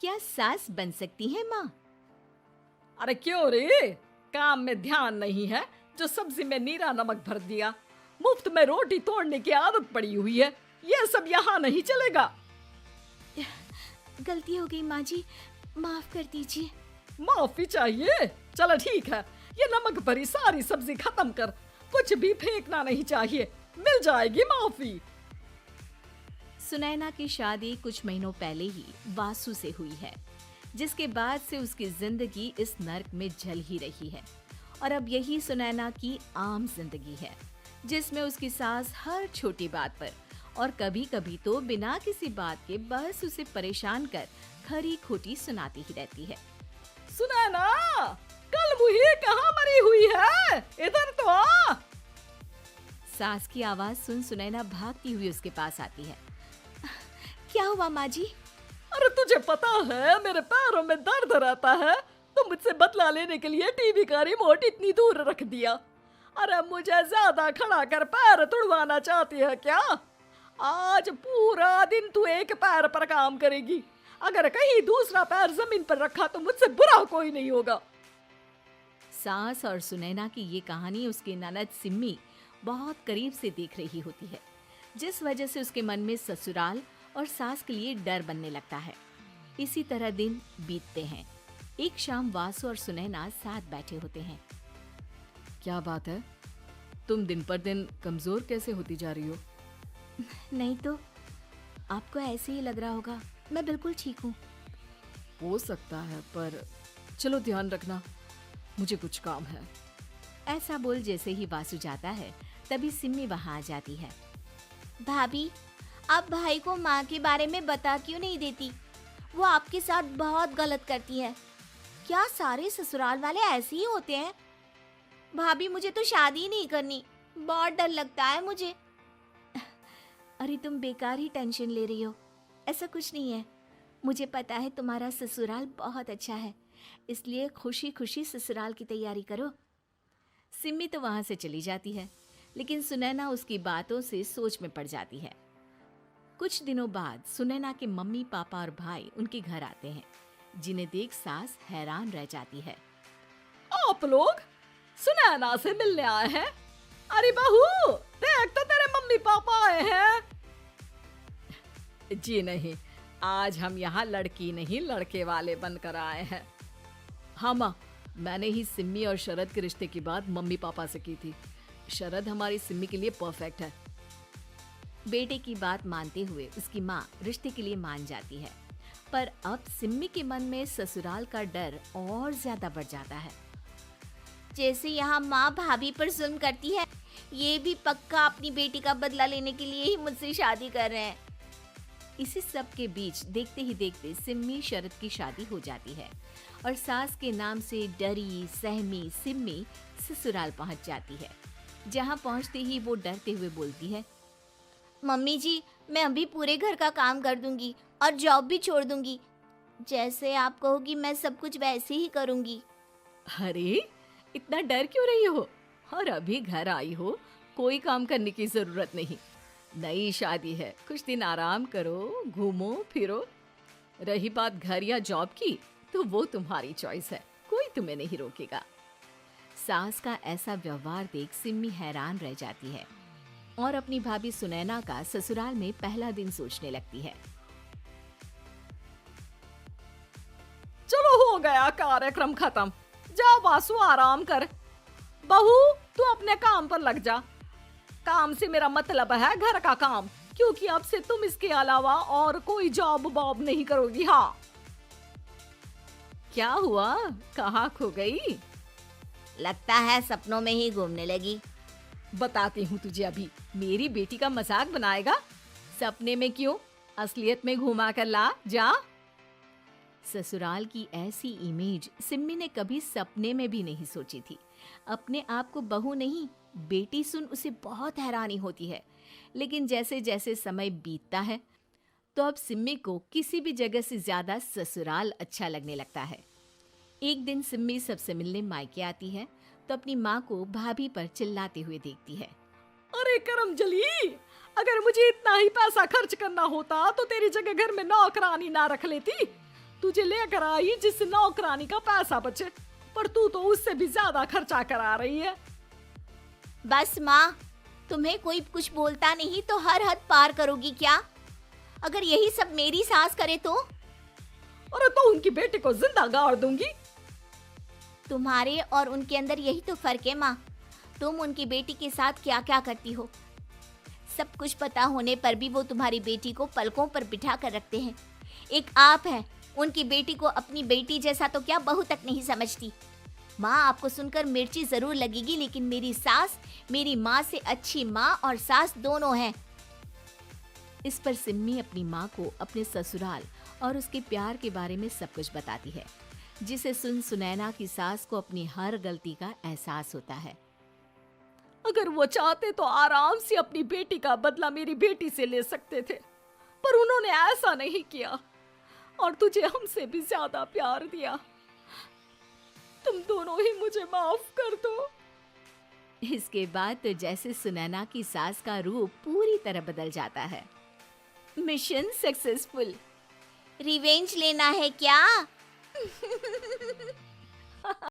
क्या सास बन सकती है माँ? अरे क्यों रे, काम में ध्यान नहीं है जो सब्जी में नीरा नमक भर दिया। मुफ्त में रोटी तोड़ने की आदत पड़ी हुई है, ये सब यहाँ नहीं चलेगा। गलती हो गई माँ जी, माफ कर दीजिए। माफी चाहिए? चलो ठीक है, ये नमक भरी सारी सब्जी खत्म कर, कुछ भी फेंकना नहीं चाहिए, मिल जाएगी माफी। सुनैना की शादी कुछ महीनों पहले ही वासु से हुई है, जिसके बाद से उसकी जिंदगी इस नर्क में जल ही रही है। और अब यही सुनैना की आम जिंदगी है, जिसमें उसकी सास हर छोटी बात पर और कभी कभी तो बिना किसी बात के बस उसे परेशान कर खरी खोटी सुनाती ही रहती है। सुनैना, कल मुही कहाँ मरी हुई है, इधर तो आ। सास की आवाज सुन सुनैना भागती हुई उसके पास आती है। क्या हुआ माँ जी? अरे तुझे पता है मेरे पैरों में दर्द रहता है, तो मुझसे बदला लेने के लिए टीवी का रिमोट इतनी दूर रख दिया। अरे मुझे ज्यादा खड़ा कर पैर तुड़वाना चाहती है क्या? आज पूरा दिन तू एक पैर पर काम करेगी, अगर कहीं दूसरा पैर जमीन पर रखा तो मुझसे बुरा कोई नहीं होगा। सास और सुनैना की ये कहानी उसकी ननद सिम्मी बहुत करीब से देख रही होती है, जिस वजह से उसके मन में ससुराल और सास के लिए डर बनने लगता है। इसी तरह दिन बीतते हैं। एक शाम वासु और सुनैना साथ बैठे होते हैं। क्या बात है, तुम दिन पर दिन कमजोर कैसे होती जा रही हो? नहीं तो, आपको ऐसे ही लग रहा होगा, मैं बिल्कुल ठीक हूँ। हो सकता है, पर चलो ध्यान रखना, मुझे कुछ काम है। ऐसा बोल जैसे ही वासु जाता है, तभी सिम्मी वहाँ आ जाती है। भाभी, आप भाई को माँ के बारे में बता क्यों नहीं देती? वो आपके साथ बहुत गलत करती है। क्या सारे ससुराल वाले ऐसे ही होते हैं? भाभी, मुझे तो शादी नहीं करनी, बहुत डर लगता है मुझे। अरे तुम बेकार ही टेंशन ले रही हो, ऐसा कुछ नहीं है। मुझे पता है तुम्हारा ससुराल बहुत अच्छा है, इसलिए खुशी खुशी ससुराल की तैयारी करो। सिम्मी तो वहां से चली जाती है, लेकिन सुनैना उसकी बातों से सोच में पड़ जाती है। कुछ दिनों बाद सुनैना के मम्मी पापा और भाई उनके घर आते हैं, जिन्हें देख सास हैरान रह जाती है। आप लोग सुनैना से मिलने आए हैं? अरे बहू, देख तो तेरे मम्मी पापा आए हैं। जी नहीं, आज हम यहाँ लड़की नहीं लड़के वाले बनकर आए हैं। हाँ माँ, मैंने ही सिम्मी और शरद के रिश्ते की बात मम्मी पापा से की थी। शरद हमारी सिम्मी के लिए परफेक्ट है। बेटे की बात मानते हुए उसकी माँ रिश्ते के लिए मान जाती है, पर अब सिम्मी के मन में ससुराल का डर और ज्यादा बढ़ जाता है। जैसे यहाँ माँ भाभी पर जुल्म करती है, ये भी पक्का अपनी बेटी का बदला लेने के लिए ही मुझसे शादी कर रहे हैं। इसी सब के बीच देखते ही देखते सिम्मी शरद की शादी हो जाती है और सास के नाम से डरी सहमी सिम्मी ससुराल पहुंच जाती है। जहां पहुंचते ही वो डरते हुए बोलती है, मम्मी जी, मैं अभी पूरे घर का काम कर दूंगी और जॉब भी छोड़ दूंगी। जैसे आप कहोगी मैं सब कुछ वैसे ही करूंगी। अरे इतना डर क्यों रही हो? और अभी घर आई हो, कोई काम करने की जरूरत नहीं। नई शादी है, कुछ दिन आराम करो, घूमो फिरो। रही बात घर या जॉब की, तो वो तुम्हारी चॉइस है, कोई तुम्हें नहीं रोकेगा। सास का ऐसा व्यवहार देख सिम्मी हैरान रह जाती है और अपनी भाभी सुनैना का ससुराल में पहला दिन सोचने लगती है। चलो हो गया कार्यक्रम खत्म, जा वासु आराम कर। बहू, तू अपने काम पर लग जा। काम से मेरा मतलब है घर का काम, क्योंकि अब से तुम इसके अलावा और कोई जॉब बॉब नहीं करोगी। हाँ। क्या हुआ, कहाँ खो गई? लगता है सपनों में ही घूमने लगी। बताती हूँ तुझे अभी। मेरी बेटी का मजाक बनाएगा? सपने में क्यों, असलियत में घुमा कर ला, जा। ससुराल की ऐसी इमेज सिम्मी ने कभी सपने में भी नहीं सोची थी। अपने आप को बहू नहीं, बेटी सुन उसे बहुत हैरानी होती है। लेकिन जैसे जैसे समय बीतता है, तो अब सिम्मी को किसी भी जगह से ज्यादा ससुराल अच्छा लगने लगता है। एक दिन सिम्मी सबसे मिलने मायके आती है, तो अपनी माँ को भाभी पर चिल्लाते हुए देखती है। अरे करमजली, अगर मुझे इतना ही पैसा खर्च करना होता तो तेरी जगह घर में नौकरानी ना रख लेती। तुझे लेकर आई जिससे नौकरानी का पैसा बचे, पर तू तो उससे भी ज्यादा खर्चा करा रही है। बस माँ, तुम्हें कोई कुछ बोलता नहीं तो हर हद पार करोगी क्या? अगर यही सब मेरी सास करे तो? अरे तो उनकी बेटी को जिंदा गाड़ दूंगी। तुम्हारे और उनके अंदर यही तो फर्क है माँ। तुम उनकी बेटी के साथ क्या क्या करती हो, सब कुछ पता होने पर भी वो तुम्हारी बेटी को पलकों पर बिठा कर रखते हैं। एक आप है, उनकी बेटी को अपनी बेटी जैसा तो क्या बहू तक नहीं समझती। माँ, आपको सुनकर मिर्ची जरूर लगेगी, लेकिन मेरी सास मेरी माँ से अच्छी माँ और सास दोनों हैं। इस पर सिम्मी अपनी माँ को अपने ससुराल और उसके प्यार के बारे में सब कुछ बताती है, जिसे सुन सुनैना की सास को अपनी हर गलती का एहसास होता है। अगर वो चाहते तो आराम से अपनी बेटी का बदला मेरी बेटी से ले सकते थे, पर उन्होंने ऐसा नहीं किया और तुझे हमसे भी ज्यादा प्यार दिया। तुम दोनों ही मुझे माफ कर दो। इसके बाद तो जैसे सुनैना की सास का रूप पूरी तरह बदल जाता है। Mission successful. रिवेंज लेना है क्या?